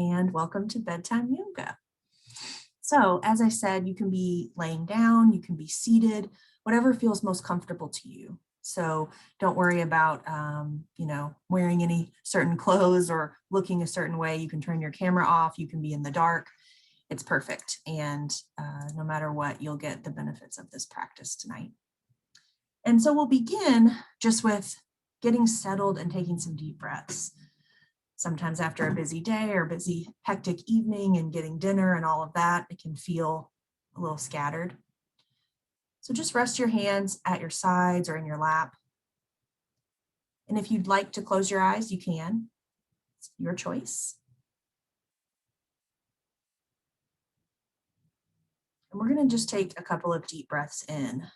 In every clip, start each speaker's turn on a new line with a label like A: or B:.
A: and welcome to Bedtime Yoga. So, as I said, you can be laying down, you can be seated, whatever feels most comfortable to you. So, don't worry about, wearing any certain clothes or looking a certain way. You can turn your camera off, you can be in the dark. It's perfect. And no matter what, you'll get the benefits of this practice tonight. And so we'll begin just with getting settled and taking some deep breaths. Sometimes after a busy day or busy, hectic evening and getting dinner and all of that, it can feel a little scattered. So just rest your hands at your sides or in your lap. And if you'd like to close your eyes, you can. It's your choice. And we're going to just take a couple of deep breaths in.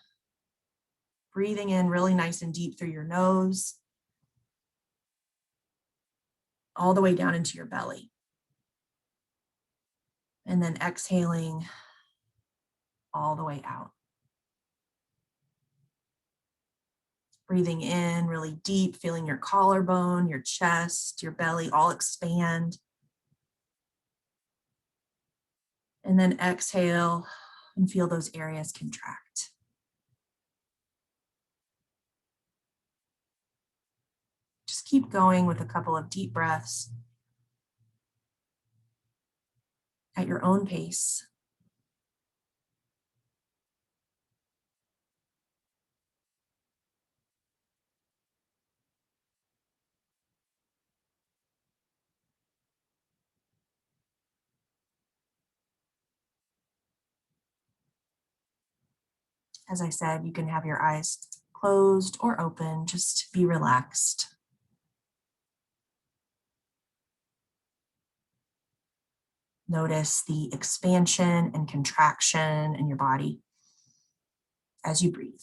A: Breathing in really nice and deep through your nose, all the way down into your belly. And then exhaling all the way out. Breathing in really deep, feeling your collarbone, your chest, your belly all expand. And then exhale and feel those areas contract. Just keep going with a couple of deep breaths at your own pace. As I said, you can have your eyes closed or open, just be relaxed. Notice the expansion and contraction in your body as you breathe.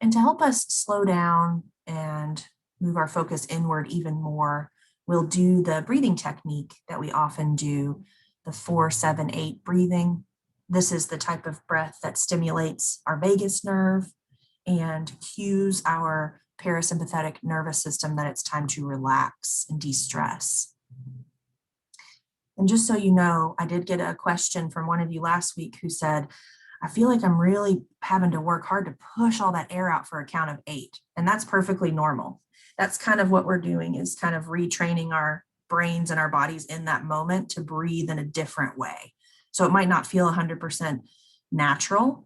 A: And to help us slow down and move our focus inward even more, we'll do the breathing technique that we often do, the 4-7-8 breathing. This is the type of breath that stimulates our vagus nerve and cues our parasympathetic nervous system that it's time to relax and de-stress. And just so you know, I did get a question from one of you last week who said, I feel like I'm really having to work hard to push all that air out for a count of 8. And that's perfectly normal. That's kind of what we're doing, is kind of retraining our brains and our bodies in that moment to breathe in a different way. So it might not feel 100% natural.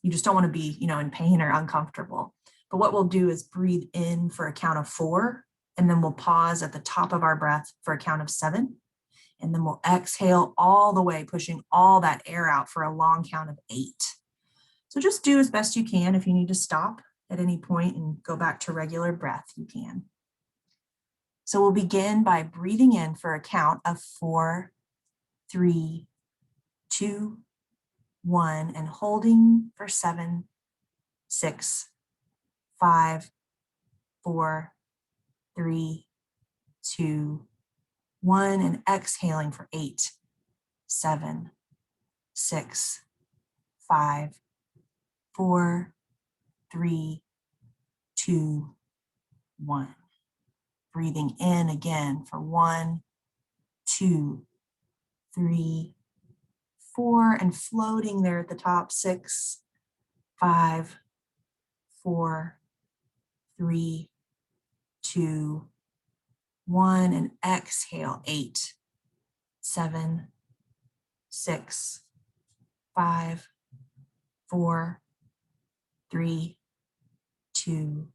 A: You just don't want to be, in pain or uncomfortable. But what we'll do is breathe in for a count of 4, and then we'll pause at the top of our breath for a count of 7. And then we'll exhale all the way, pushing all that air out for a long count of 8. So just do as best you can. If you need to stop at any point and go back to regular breath, you can. So we'll begin by breathing in for a count of 4, 3, 2, 1, and holding for 7, 6, 5, 4, 3, 2, 1, and exhaling for 8, 7, 6, 5, 4, 3, 2, 1. Breathing in again for 1, 2, 3, 4, and floating there at the top, 6, 5, 4, 3, 2, 1, and exhale, 8, 7, 6, 5, 4, 3, 2,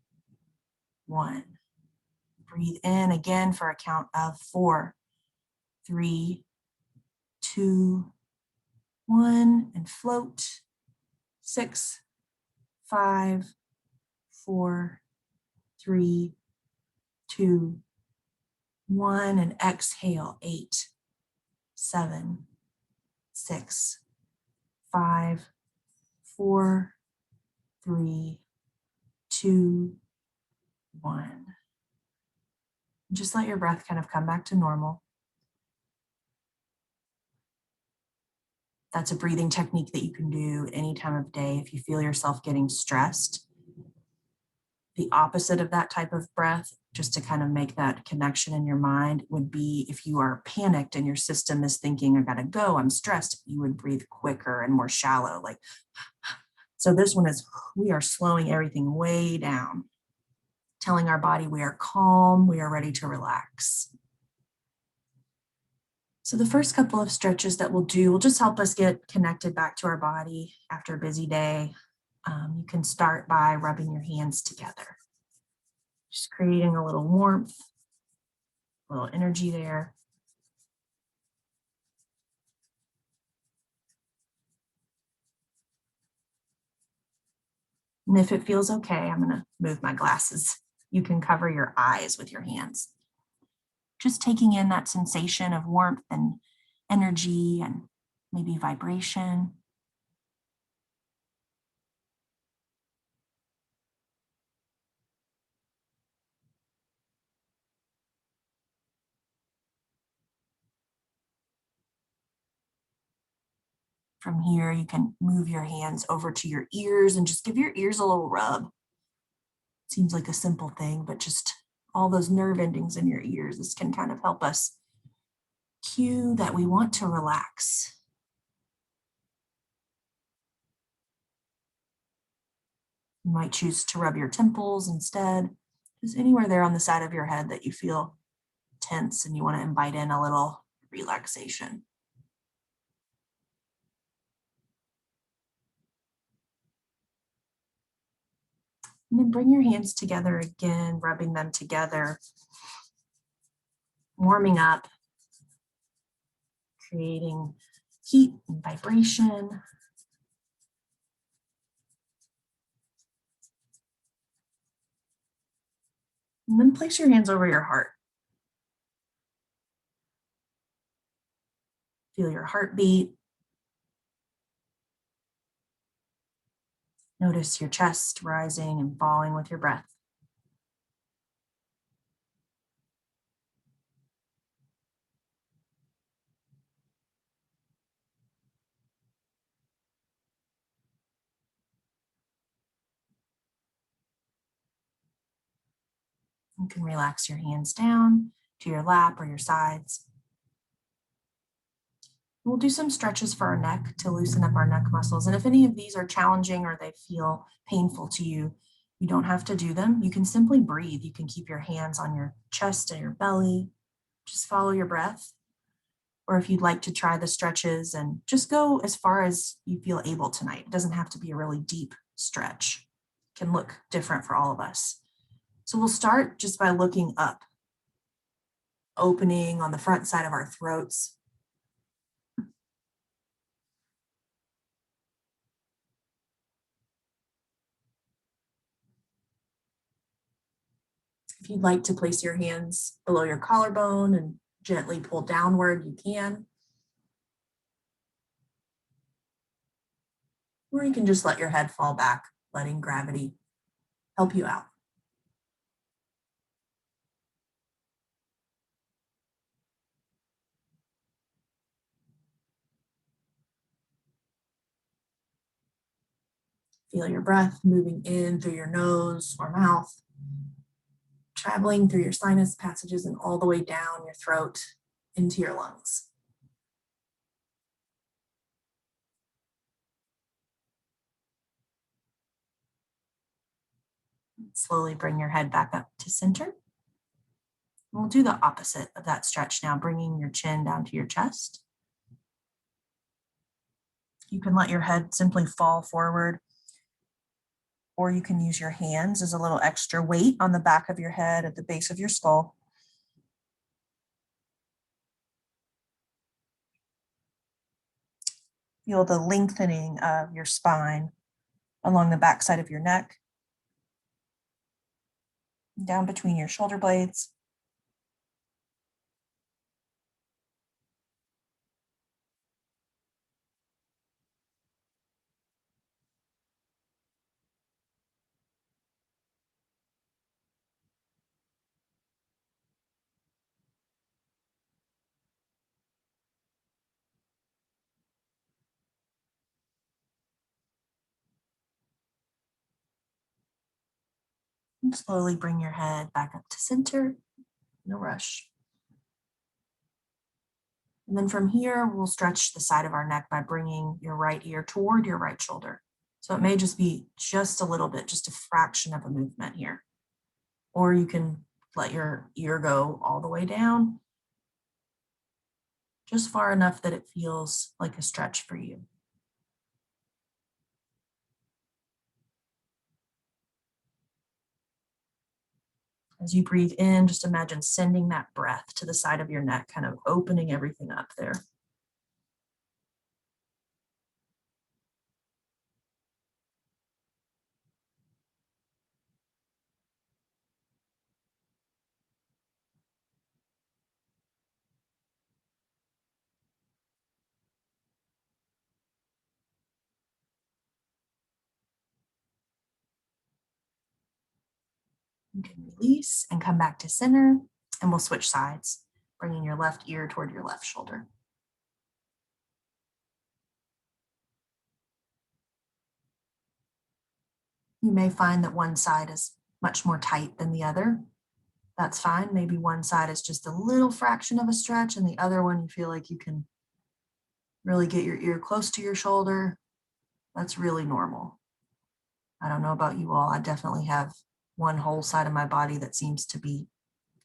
A: 1. Breathe in again for a count of 4, 3, 2, 1, and float. 6, 5, 4, 3, 2, 1, and exhale. 8, 7, 6, 5, 4, 3, 2, 1. Just let your breath kind of come back to normal. That's a breathing technique that you can do any time of day if you feel yourself getting stressed. The opposite of that type of breath, just to kind of make that connection in your mind, would be if you are panicked and your system is thinking, I gotta go, I'm stressed, you would breathe quicker and more shallow. Like, so this one is, we are slowing everything way down, telling our body we are calm, we are ready to relax. So the first couple of stretches that we'll do will just help us get connected back to our body after a busy day. You can start by rubbing your hands together, just creating a little warmth, a little energy there. And if it feels okay, I'm going to move my glasses. You can cover your eyes with your hands. Just taking in that sensation of warmth and energy and maybe vibration. From here, you can move your hands over to your ears and just give your ears a little rub. Seems like a simple thing, but just all those nerve endings in your ears, this can kind of help us cue that we want to relax. You might choose to rub your temples instead, just anywhere there on the side of your head that you feel tense and you want to invite in a little relaxation. And then bring your hands together again, rubbing them together, warming up, creating heat and vibration. And then place your hands over your heart. Feel your heartbeat. Notice your chest rising and falling with your breath. You can relax your hands down to your lap or your sides. We'll do some stretches for our neck to loosen up our neck muscles. And if any of these are challenging or they feel painful to you, you don't have to do them. You can simply breathe. You can keep your hands on your chest and your belly. Just follow your breath. Or if you'd like to try the stretches and just go as far as you feel able tonight. It doesn't have to be a really deep stretch. It can look different for all of us. So we'll start just by looking up, opening on the front side of our throats. If you'd like to place your hands below your collarbone and gently pull downward, you can. Or you can just let your head fall back, letting gravity help you out. Feel your breath moving in through your nose or mouth, traveling through your sinus passages and all the way down your throat into your lungs. Slowly bring your head back up to center. We'll do the opposite of that stretch now, bringing your chin down to your chest. You can let your head simply fall forward, or you can use your hands as a little extra weight on the back of your head at the base of your skull. Feel the lengthening of your spine along the backside of your neck, down between your shoulder blades. Slowly bring your head back up to center, no rush. And then from here, we'll stretch the side of our neck by bringing your right ear toward your right shoulder. So it may just be just a little bit, just a fraction of a movement here. Or you can let your ear go all the way down, just far enough that it feels like a stretch for you. As you breathe in, just imagine sending that breath to the side of your neck, kind of opening everything up there. You can release and come back to center, and we'll switch sides, bringing your left ear toward your left shoulder. You may find that one side is much more tight than the other. That's fine. Maybe one side is just a little fraction of a stretch, and the other one you feel like you can really get your ear close to your shoulder. That's really normal. I don't know about you all. I definitely have one whole side of my body that seems to be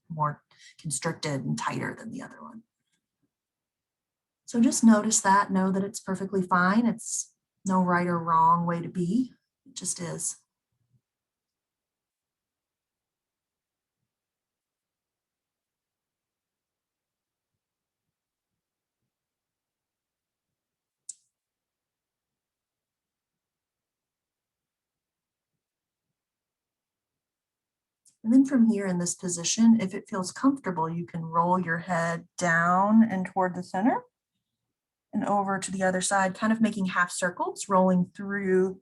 A: more constricted and tighter than the other one. So just notice that, know that it's perfectly fine. It's no right or wrong way to be. It just is. And then from here in this position, if it feels comfortable, you can roll your head down and toward the center and over to the other side, kind of making half circles, rolling through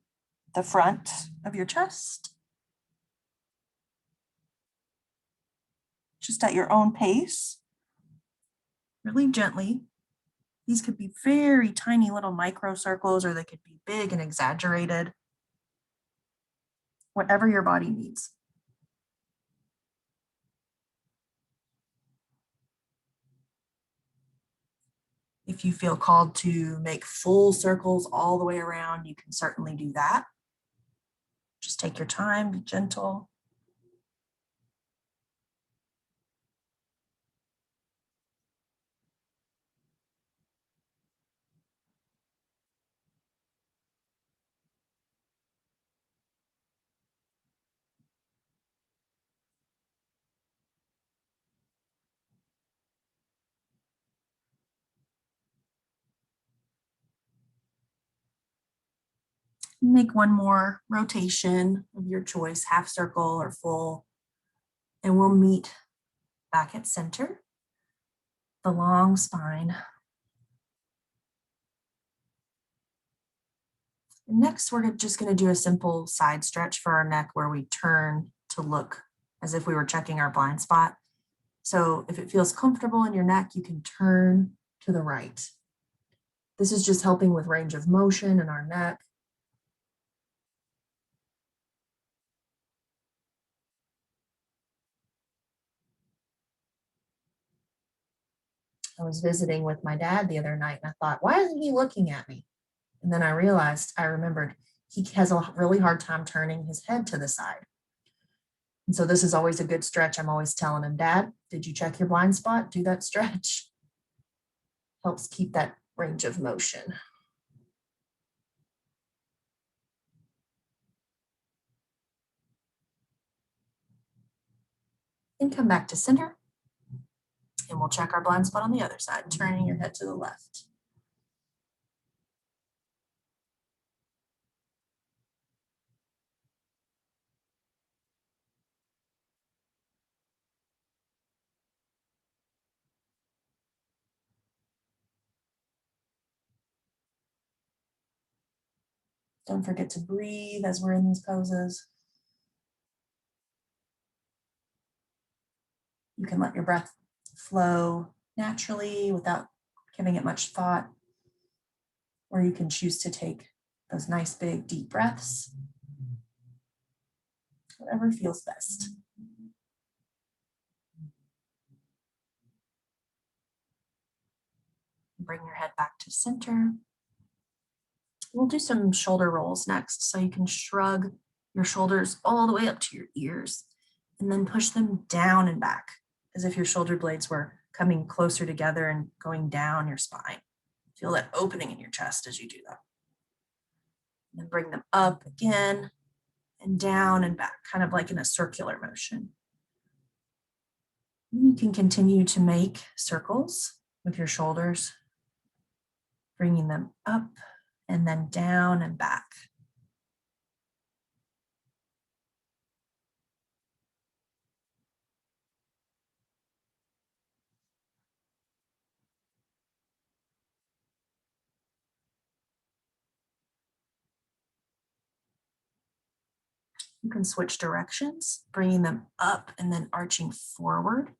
A: the front of your chest, just at your own pace, really gently. These could be very tiny little micro circles, or they could be big and exaggerated, whatever your body needs. If you feel called to make full circles all the way around, you can certainly do that. Just take your time, be gentle. Make one more rotation of your choice, half circle or full, and we'll meet back at center, the long spine. And next, we're just going to do a simple side stretch for our neck where we turn to look as if we were checking our blind spot. So if it feels comfortable in your neck, you can turn to the right. This is just helping with range of motion in our neck. I was visiting with my dad the other night and I thought, why isn't he looking at me? And then I remembered he has a really hard time turning his head to the side. And so this is always a good stretch. I'm always telling him, Dad, did you check your blind spot? Do that stretch. Helps keep that range of motion. Then come back to center. And we'll check our blind spot on the other side, turning your head to the left. Don't forget to breathe as we're in these poses. You can let your breath flow naturally without giving it much thought, or you can choose to take those nice big deep breaths. whatever feels best. Bring your head back to center. We'll do some shoulder rolls next. So you can shrug your shoulders all the way up to your ears and then push them down and back as if your shoulder blades were coming closer together and going down your spine. Feel that opening in your chest as you do that. And then bring them up again and down and back, kind of like in a circular motion. You can continue to make circles with your shoulders, bringing them up and then down and back. You can switch directions, bringing them up and then arching forward.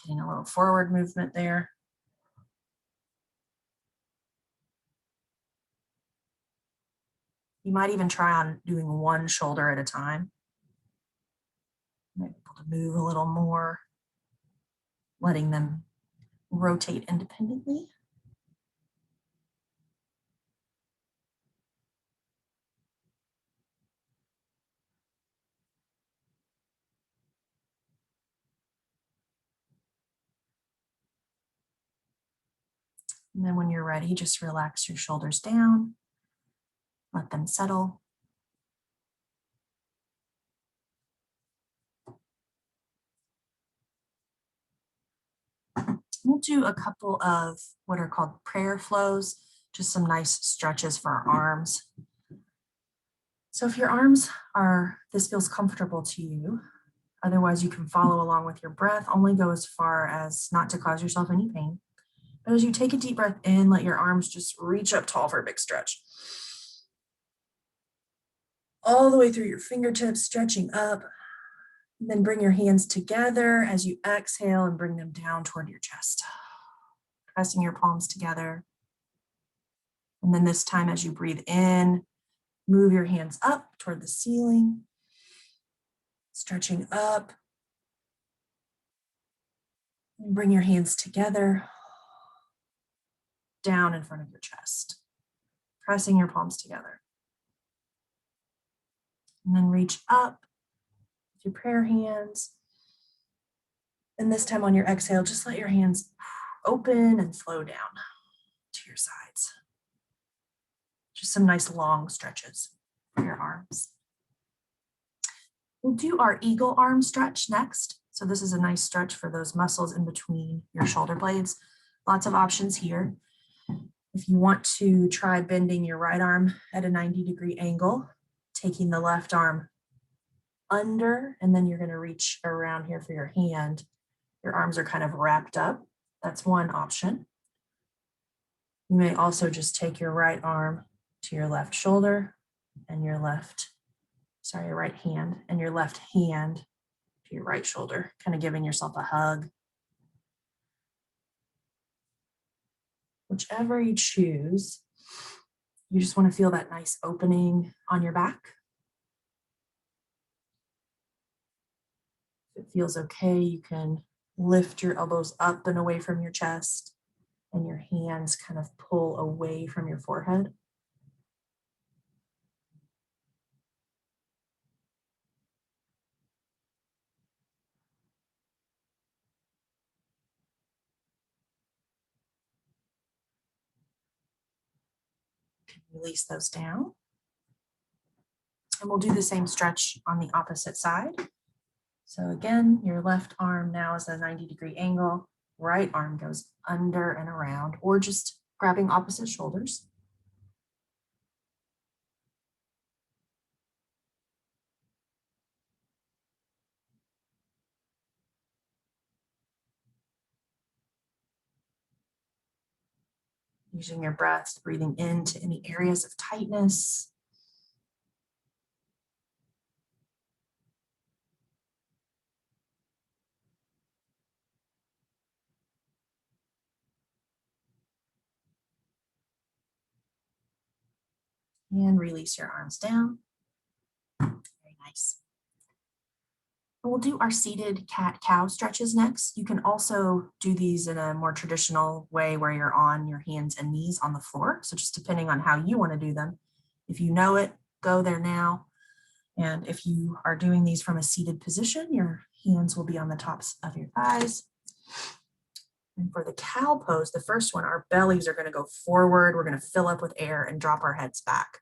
A: Getting a little forward movement there. You might even try on doing one shoulder at a time. You might be able to move a little more, letting them rotate independently. And then when you're ready, just relax your shoulders down, let them settle. We'll do a couple of what are called prayer flows, just some nice stretches for our arms. So if your arms this feels comfortable to you, otherwise you can follow along with your breath, only go as far as not to cause yourself any pain. But as you take a deep breath in, let your arms just reach up tall for a big stretch. All the way through your fingertips, stretching up. And then bring your hands together as you exhale and bring them down toward your chest. Pressing your palms together. And then this time as you breathe in, move your hands up toward the ceiling. Stretching up. And bring your hands together. Down in front of your chest. Pressing your palms together. And then reach up with your prayer hands. And this time on your exhale, just let your hands open and flow down to your sides. Just some nice long stretches for your arms. We'll do our eagle arm stretch next. So this is a nice stretch for those muscles in between your shoulder blades. Lots of options here. If you want to try bending your right arm at a 90-degree angle, taking the left arm under, and then you're going to reach around here for your hand. Your arms are kind of wrapped up. That's one option. You may also just take your right arm to your left shoulder and your right hand and your left hand to your right shoulder, kind of giving yourself a hug. Whichever you choose, you just want to feel that nice opening on your back. If it feels okay, you can lift your elbows up and away from your chest and your hands kind of pull away from your forehead. Release those down. And we'll do the same stretch on the opposite side. So again, your left arm now is at a 90-degree angle. Right arm goes under and around, or just grabbing opposite shoulders. Using your breath, breathing into any areas of tightness. And release your arms down. Very nice. We'll do our seated cat-cow stretches next. You can also do these in a more traditional way where you're on your hands and knees on the floor. So just depending on how you want to do them. If you know it, go there now. And if you are doing these from a seated position, your hands will be on the tops of your thighs. And for the cow pose, the first one, our bellies are going to go forward. We're going to fill up with air and drop our heads back.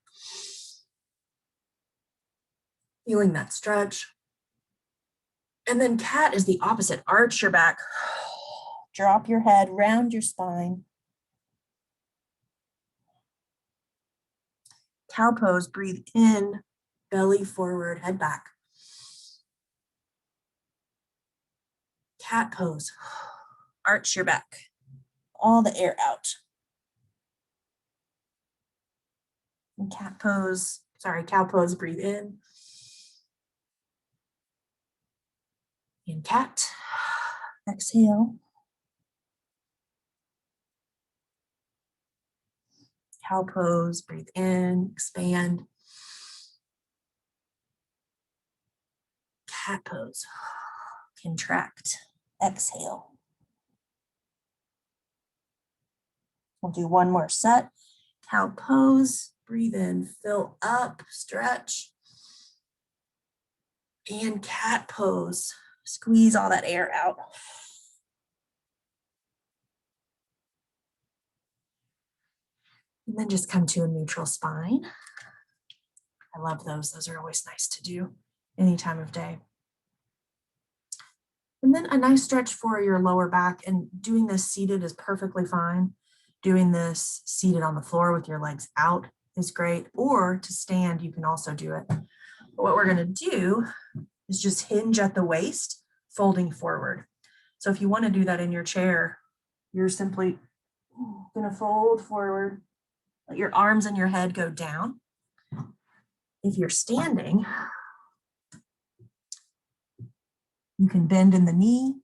A: Feeling that stretch. And then cat is the opposite. Arch your back, drop your head, round your spine. Cow pose, breathe in, belly forward, head back. Cat pose, arch your back, all the air out. And cow pose, breathe in. In cat, exhale. Cow pose, breathe in, expand. Cat pose, contract, exhale. We'll do one more set. Cow pose, breathe in, fill up, stretch. And cat pose, squeeze all that air out. And then just come to a neutral spine. I love those. Those are always nice to do any time of day. And then a nice stretch for your lower back, and doing this seated is perfectly fine. Doing this seated on the floor with your legs out is great, or to stand, you can also do it. But what we're going to do is just hinge at the waist, folding forward. So if you want to do that in your chair, you're simply going to fold forward, let your arms and your head go down. If you're standing, you can bend in the knee.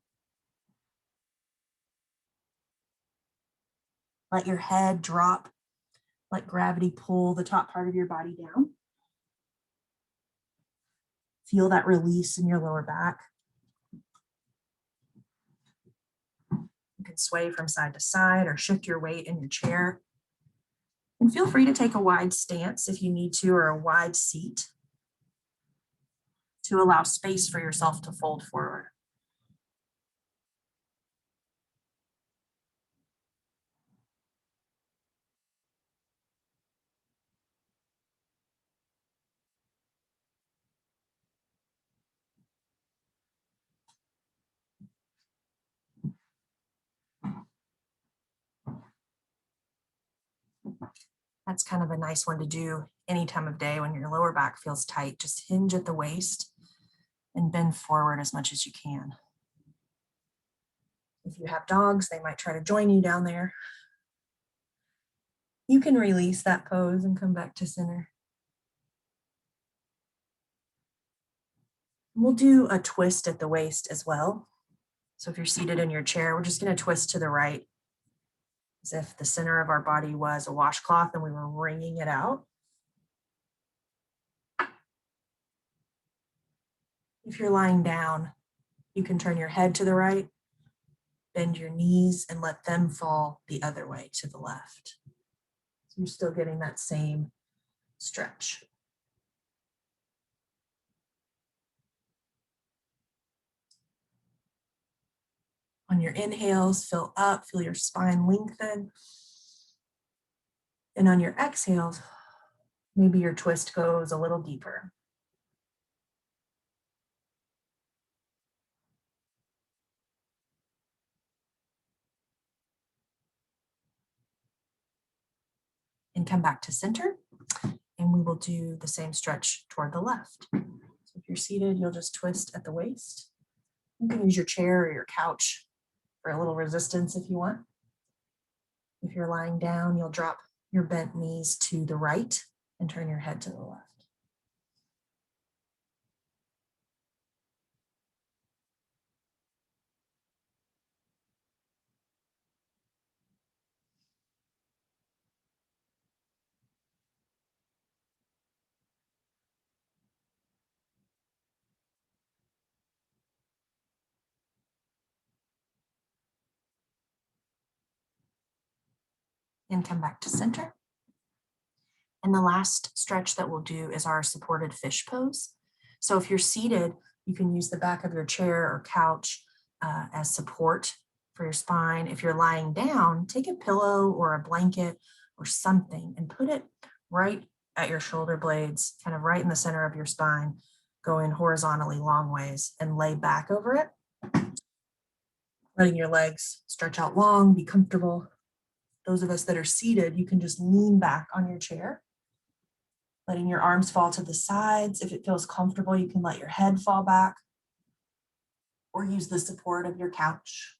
A: Let your head drop, let gravity pull the top part of your body down. Feel that release in your lower back. You can sway from side to side or shift your weight in your chair. And feel free to take a wide stance if you need to, or a wide seat to allow space for yourself to fold forward. That's kind of a nice one to do any time of day when your lower back feels tight. Just hinge at the waist and bend forward as much as you can. If you have dogs, they might try to join you down there. You can release that pose and come back to center. We'll do a twist at the waist as well. So if you're seated in your chair, we're just going to twist to the right, as if the center of our body was a washcloth and we were wringing it out. If you're lying down, you can turn your head to the right, bend your knees, and let them fall the other way to the left. So you're still getting that same stretch. On your inhales, fill up, feel your spine lengthen. And on your exhales, maybe your twist goes a little deeper. And come back to center. And we will do the same stretch toward the left. So if you're seated, you'll just twist at the waist. You can use your chair or your couch for a little resistance if you want. If you're lying down, you'll drop your bent knees to the right and turn your head to the left. and come back to center. And the last stretch that we'll do is our supported fish pose. So if you're seated, you can use the back of your chair or couch as support for your spine. If you're lying down, take a pillow or a blanket or something and put it right at your shoulder blades, kind of right in the center of your spine, going horizontally long ways, and lay back over it, letting your legs stretch out long, be comfortable. Those of us that are seated, you can just lean back on your chair, letting your arms fall to the sides. If it feels comfortable, you can let your head fall back or use the support of your couch.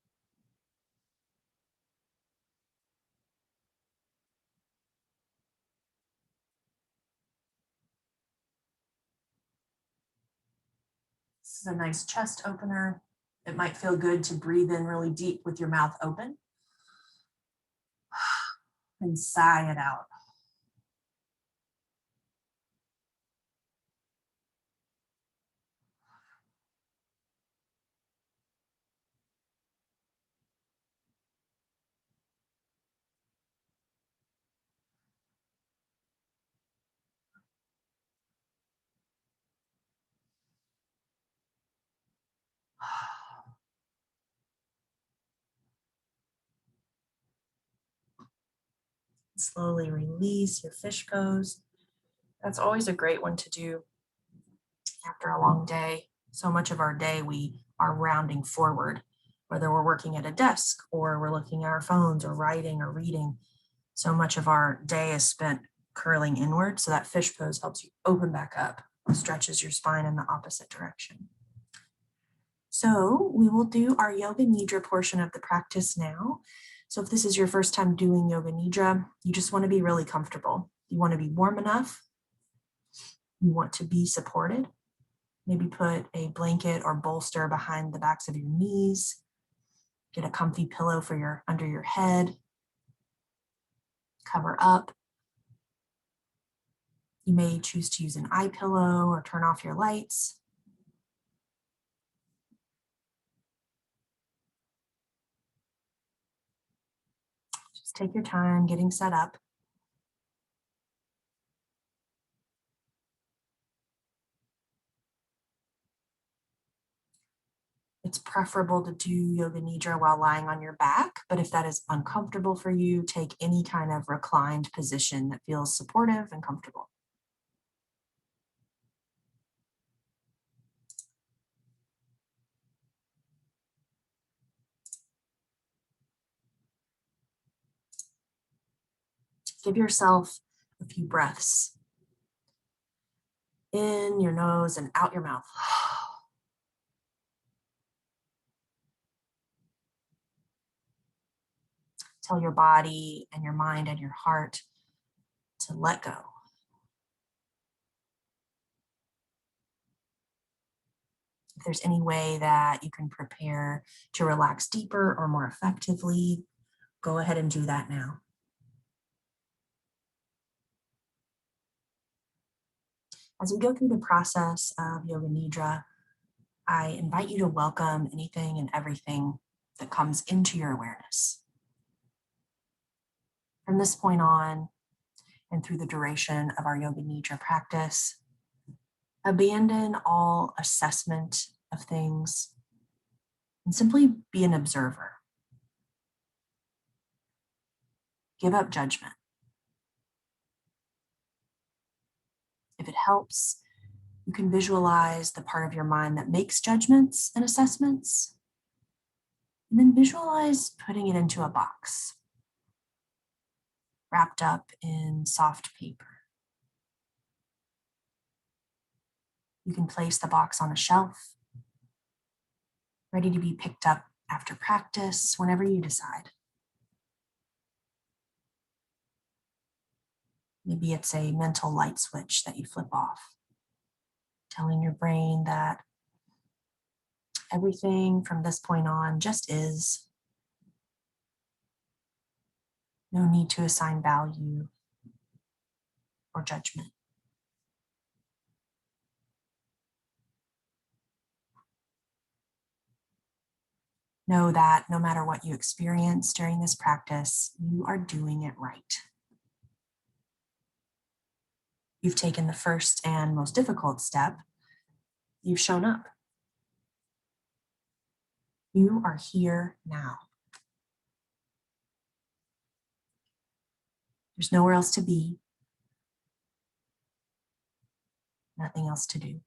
A: This is a nice chest opener. It might feel good to breathe in really deep with your mouth open and sigh it out. Slowly release your fish pose. That's always a great one to do after a long day. So much of our day we are rounding forward, whether we're working at a desk or we're looking at our phones or writing or reading. So much of our day is spent curling inward. So that fish pose helps you open back up, stretches your spine in the opposite direction. So we will do our Yoga Nidra portion of the practice now. So if this is your first time doing Yoga Nidra, you just want to be really comfortable. You want to be warm enough. You want to be supported. Maybe put a blanket or bolster behind the backs of your knees. Get a comfy pillow for under your head. Cover up. You may choose to use an eye pillow or turn off your lights. Just take your time getting set up. It's preferable to do Yoga Nidra while lying on your back, but if that is uncomfortable for you, take any kind of reclined position that feels supportive and comfortable. Give yourself a few breaths in your nose and out your mouth. Tell your body and your mind and your heart to let go. If there's any way that you can prepare to relax deeper or more effectively, go ahead and do that now. As we go through the process of Yoga Nidra, I invite you to welcome anything and everything that comes into your awareness. From this point on, and through the duration of our Yoga Nidra practice, abandon all assessment of things and simply be an observer. Give up judgment. If it helps, you can visualize the part of your mind that makes judgments and assessments, and then visualize putting it into a box, wrapped up in soft paper. You can place the box on a shelf, ready to be picked up after practice, whenever you decide. Maybe it's a mental light switch that you flip off, telling your brain that everything from this point on just is. No need to assign value or judgment. Know that no matter what you experience during this practice, you are doing it right. You've taken the first and most difficult step. You've shown up. You are here now. There's nowhere else to be, nothing else to do.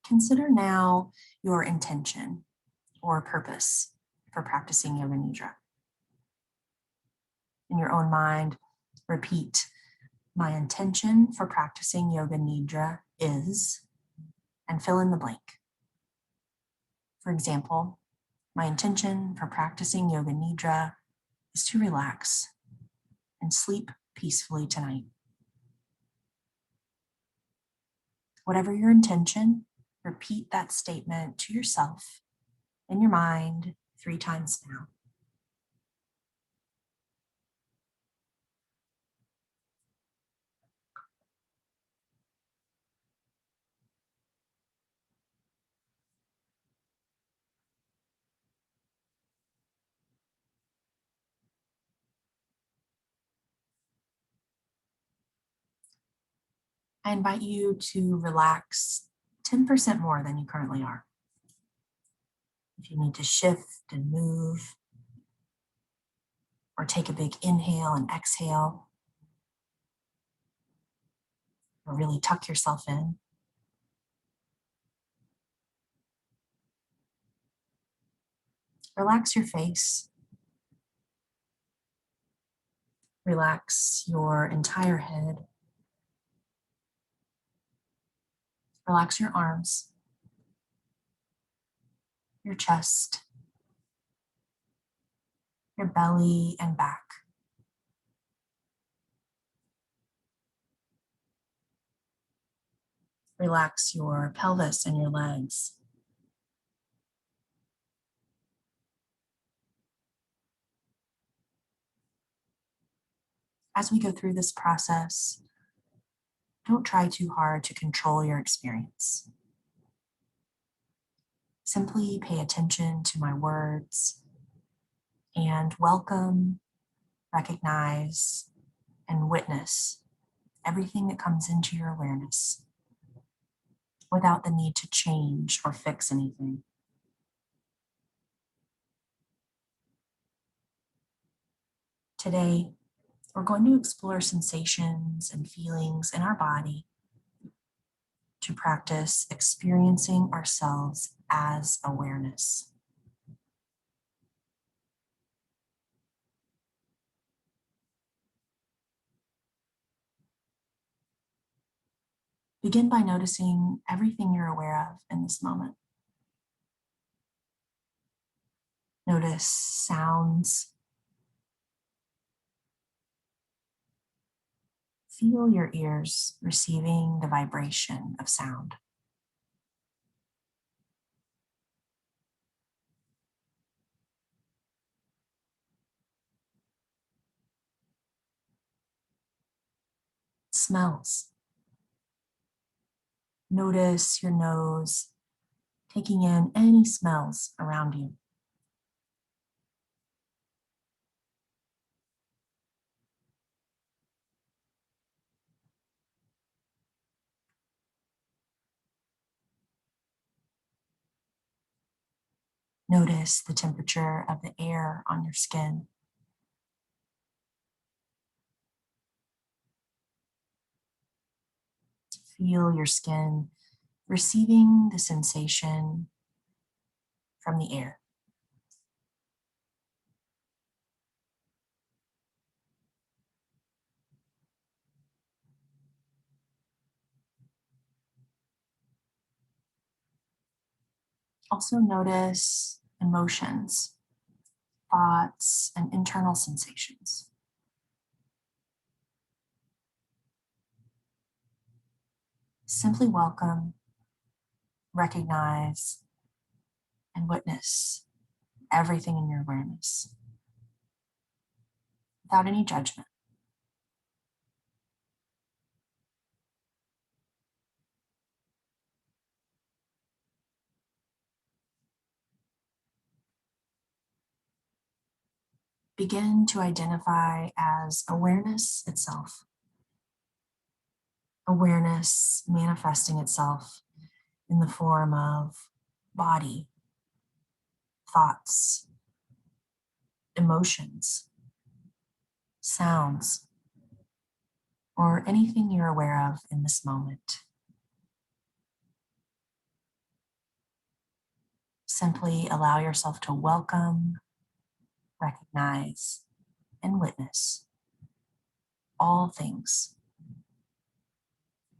A: Consider now your intention or purpose for practicing Yoga Nidra. In your own mind, repeat, my intention for practicing Yoga Nidra is, and fill in the blank. For example, my intention for practicing Yoga Nidra is to relax and sleep peacefully tonight. Whatever your intention, repeat that statement to yourself in your mind 3 times now. I invite you to relax 10% more than you currently are. If you need to shift and move, or take a big inhale and exhale, or really tuck yourself in, relax your face. Relax your entire head. Relax your arms, your chest, your belly and back. Relax your pelvis and your legs. As we go through this process, don't try too hard to control your experience. Simply pay attention to my words and welcome, recognize, and witness everything that comes into your awareness without the need to change or fix anything. Today, we're going to explore sensations and feelings in our body to practice experiencing ourselves as awareness. Begin by noticing everything you're aware of in this moment. Notice sounds. Feel your ears receiving the vibration of sound. Smells. Notice your nose taking in any smells around you. Notice the temperature of the air on your skin. Feel your skin receiving the sensation from the air. Also notice emotions, thoughts, and internal sensations. Simply welcome, recognize, and witness everything in your awareness without any judgment. Begin to identify as awareness itself, awareness manifesting itself in the form of body, thoughts, emotions, sounds, or anything you're aware of in this moment. Simply allow yourself to welcome, recognize, and witness all things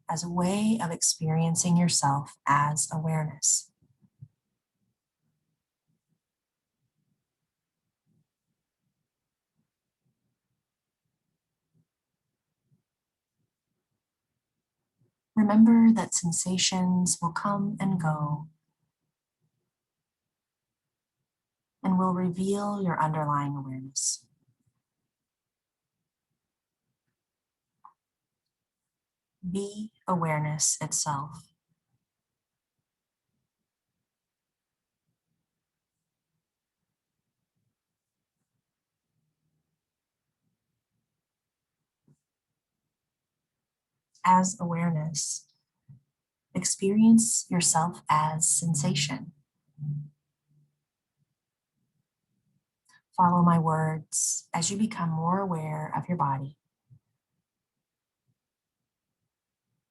A: as a way of experiencing yourself as awareness. Remember that sensations will come and go and will reveal your underlying awareness. Be awareness itself. As awareness, experience yourself as sensation. Follow my words as you become more aware of your body.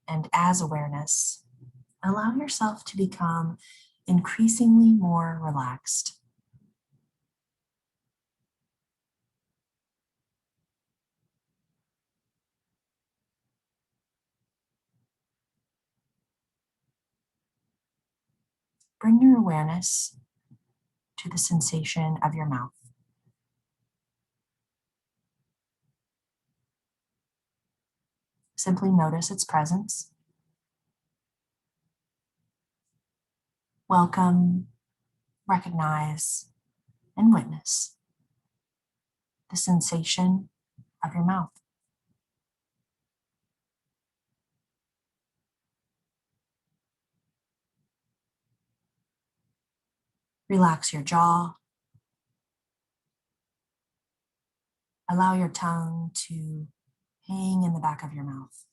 A: And as awareness, allow yourself to become increasingly more relaxed. Bring your awareness to the sensation of your mouth. Simply notice its presence. Welcome, recognize, and witness the sensation of your mouth. Relax your jaw. Allow your tongue to hang in the back of your mouth.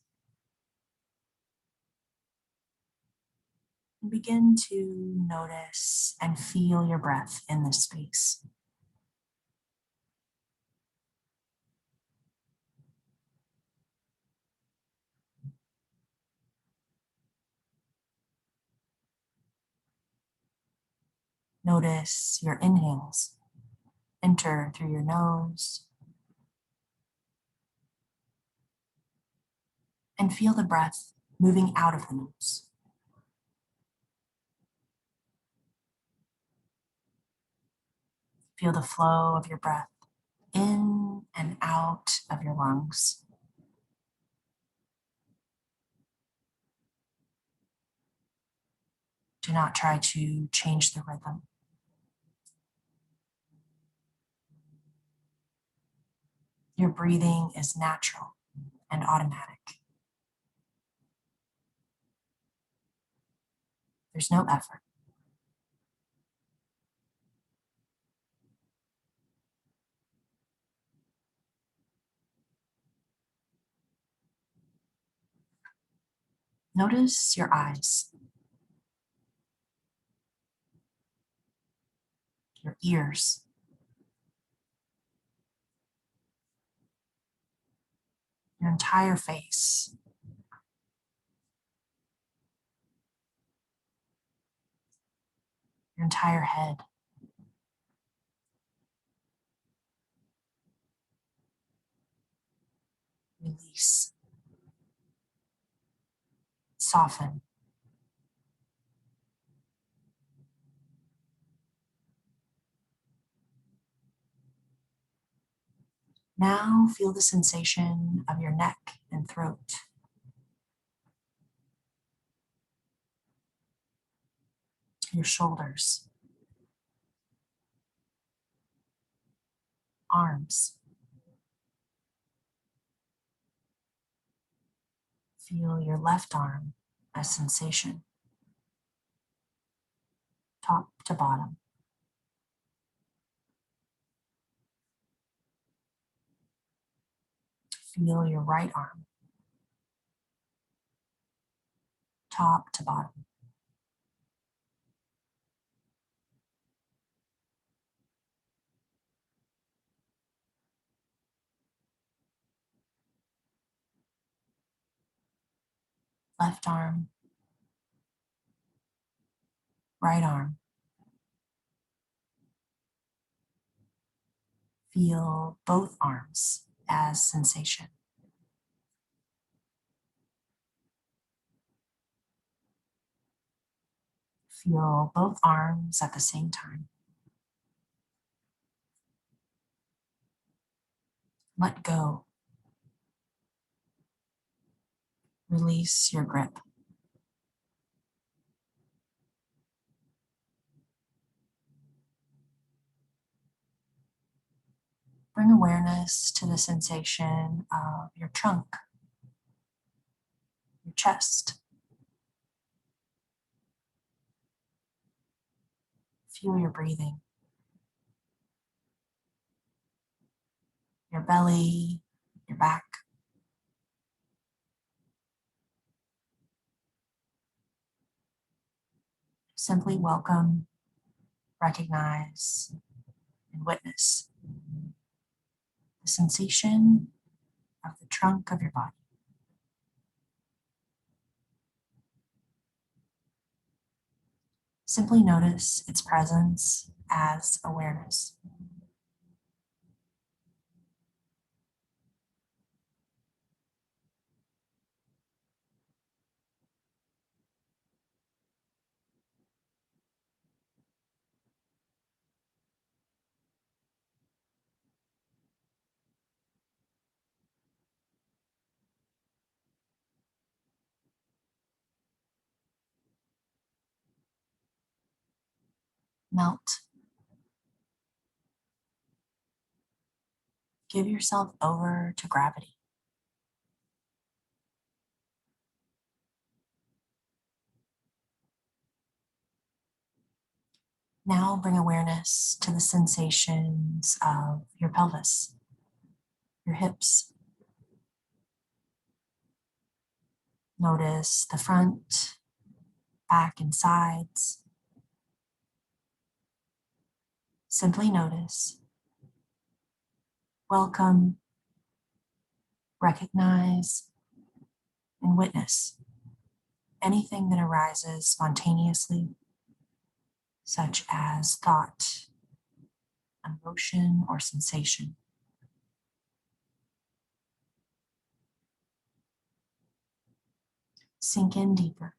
A: And begin to notice and feel your breath in this space. Notice your inhales. Enter through your nose and feel the breath moving out of the nose. Feel the flow of your breath in and out of your lungs. Do not try to change the rhythm. Your breathing is natural and automatic. There's no effort. Notice your eyes, your ears, your entire face, your entire head. Release, soften. Now feel the sensation of your neck and throat, your shoulders, arms. Feel your left arm as sensation, top to bottom. Feel your right arm, top to bottom. Left arm, right arm. Feel both arms as sensation. Feel both arms at the same time. Let go. Release your grip. Bring awareness to the sensation of your trunk, your chest. Feel your breathing, your belly, your back. Simply welcome, recognize, and witness the sensation of the trunk of your body. Simply notice its presence as awareness. Melt. Give yourself over to gravity. Now bring awareness to the sensations of your pelvis, your hips. Notice the front, back, and sides. Simply notice, welcome, recognize, and witness anything that arises spontaneously, such as thought, emotion, or sensation. Sink in deeper.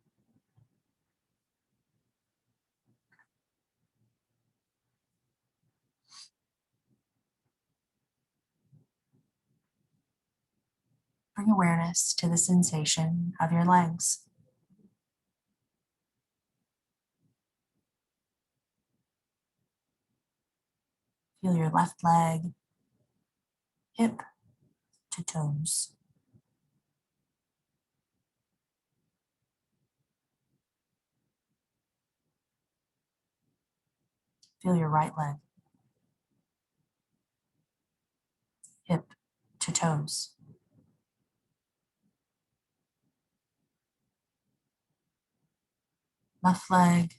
A: Bring awareness to the sensation of your legs. Feel your left leg, hip to toes. Feel your right leg, hip to toes. Left leg,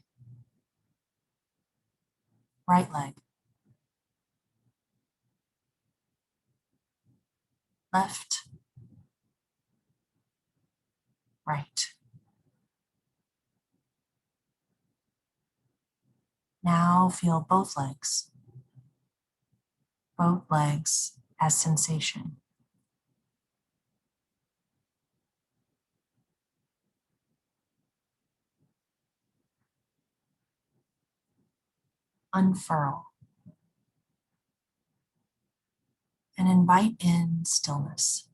A: right leg, left, right. Now feel both legs as sensation. Unfurl and invite in stillness.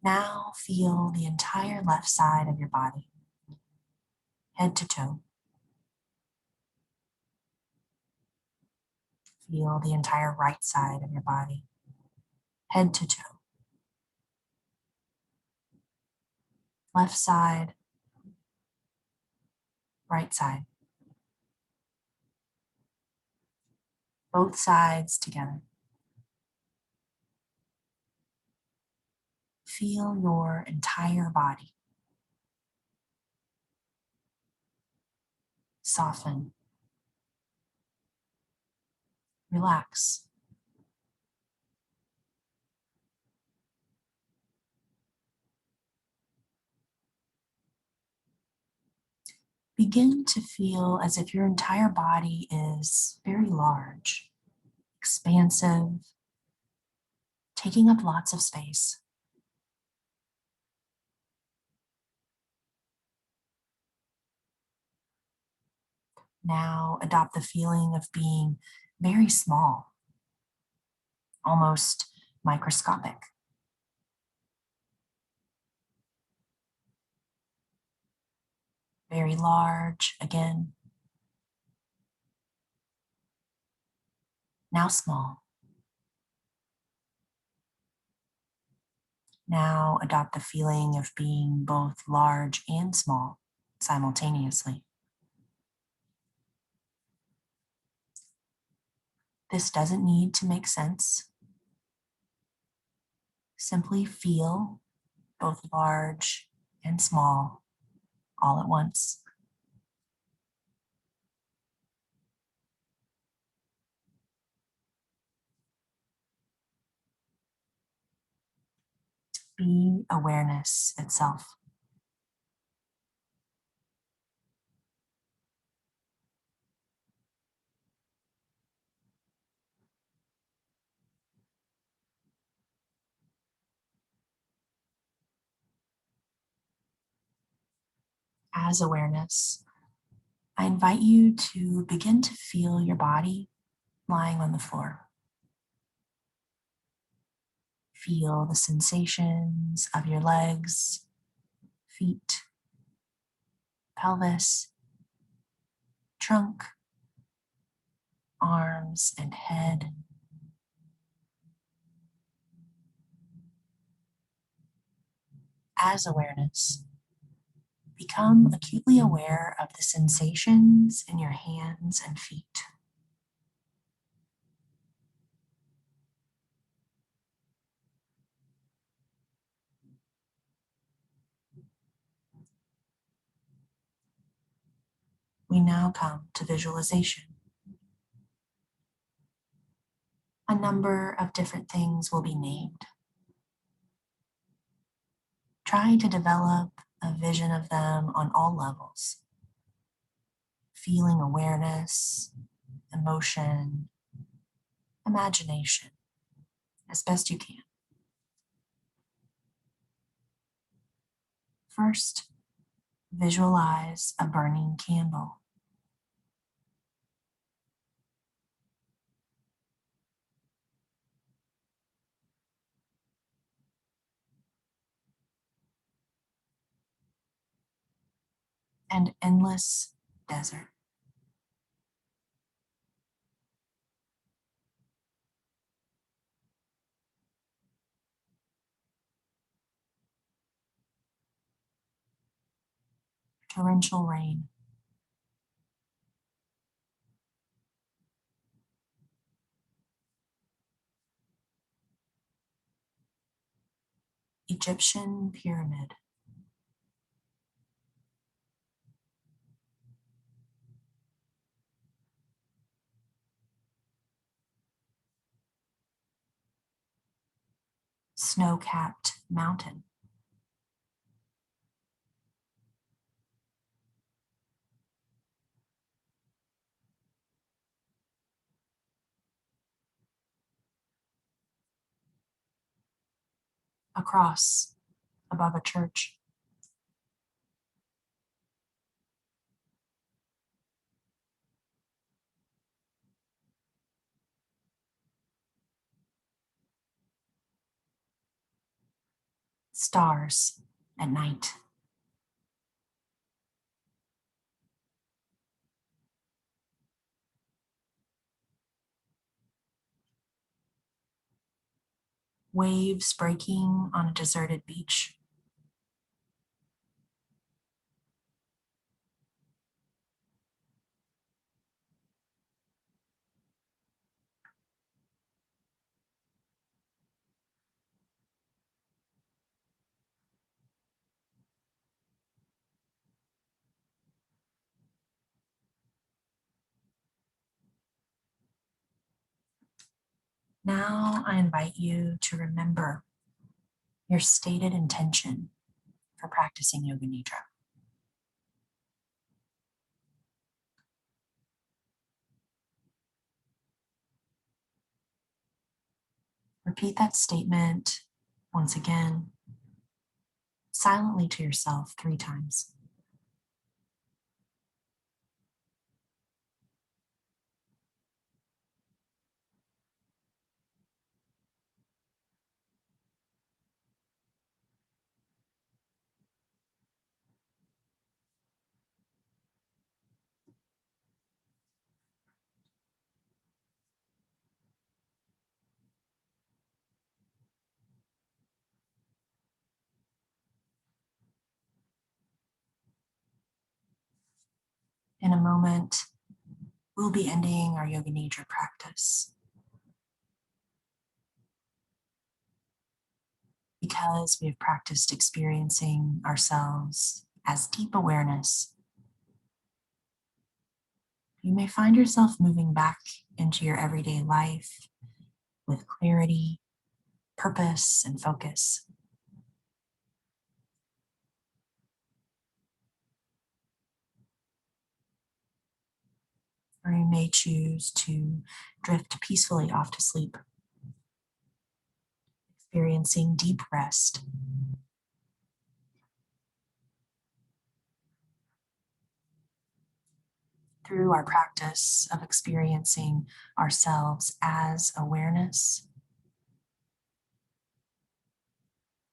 A: Now feel the entire left side of your body, head to toe. Feel the entire right side of your body, head to toe. Left side, right side. Both sides together. Feel your entire body soften, relax. Begin to feel as if your entire body is very large, expansive, taking up lots of space. Now adopt the feeling of being very small, almost microscopic. Very large again, now small. Now adopt the feeling of being both large and small simultaneously. This doesn't need to make sense. Simply feel both large and small all at once. Be awareness itself. As awareness, I invite you to begin to feel your body lying on the floor. Feel the sensations of your legs, feet, pelvis, trunk, arms, and head. As awareness, become acutely aware of the sensations in your hands and feet. We now come to visualization. A number of different things will be named. Try to develop a vision of them on all levels. Feeling awareness, emotion, imagination, as best you can. First, visualize a burning candle. An endless desert. Torrential rain. Egyptian pyramid. Snow-capped mountain. A cross. above a church. Stars at night. Waves breaking on a deserted beach. Now I invite you to remember your stated intention for practicing Yoga Nidra. Repeat that statement once again, silently to yourself 3 times. In a moment, we'll be ending our Yoga Nidra practice. Because we have practiced experiencing ourselves as deep awareness, you may find yourself moving back into your everyday life with clarity, purpose, and focus. Or you may choose to drift peacefully off to sleep, experiencing deep rest. Through our practice of experiencing ourselves as awareness,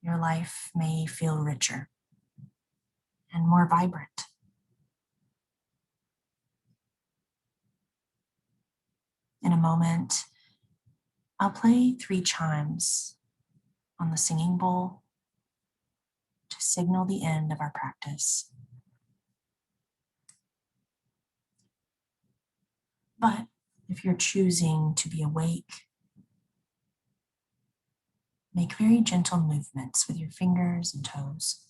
A: your life may feel richer and more vibrant. In a moment, I'll play 3 chimes on the singing bowl to signal the end of our practice. But if you're choosing to be awake, make very gentle movements with your fingers and toes.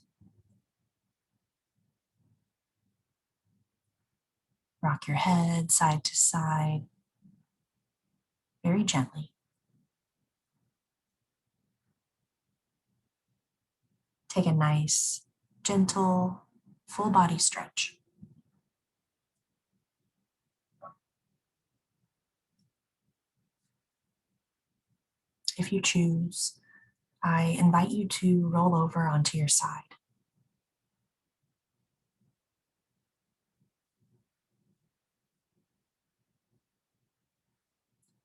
A: Rock your head side to side very gently. Take a nice, gentle, full body stretch. If you choose, I invite you to roll over onto your side.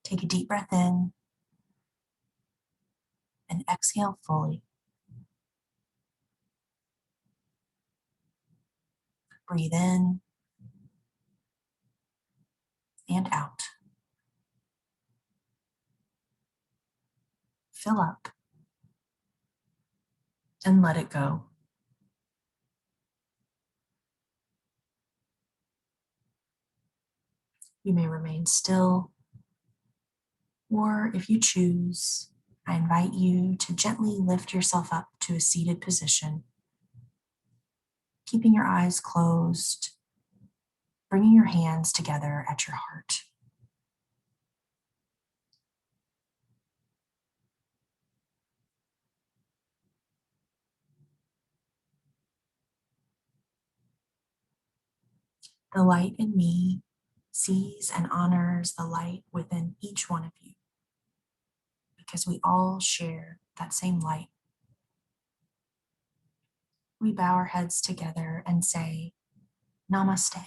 A: Take a deep breath in and exhale fully. Breathe in and out. Fill up and let it go. You may remain still, or if you choose, I invite you to gently lift yourself up to a seated position, keeping your eyes closed, bringing your hands together at your heart. The light in me sees and honors the light within each one of you, because we all share that same light. we bow our heads together and say, Namaste.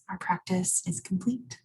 A: Our practice is complete.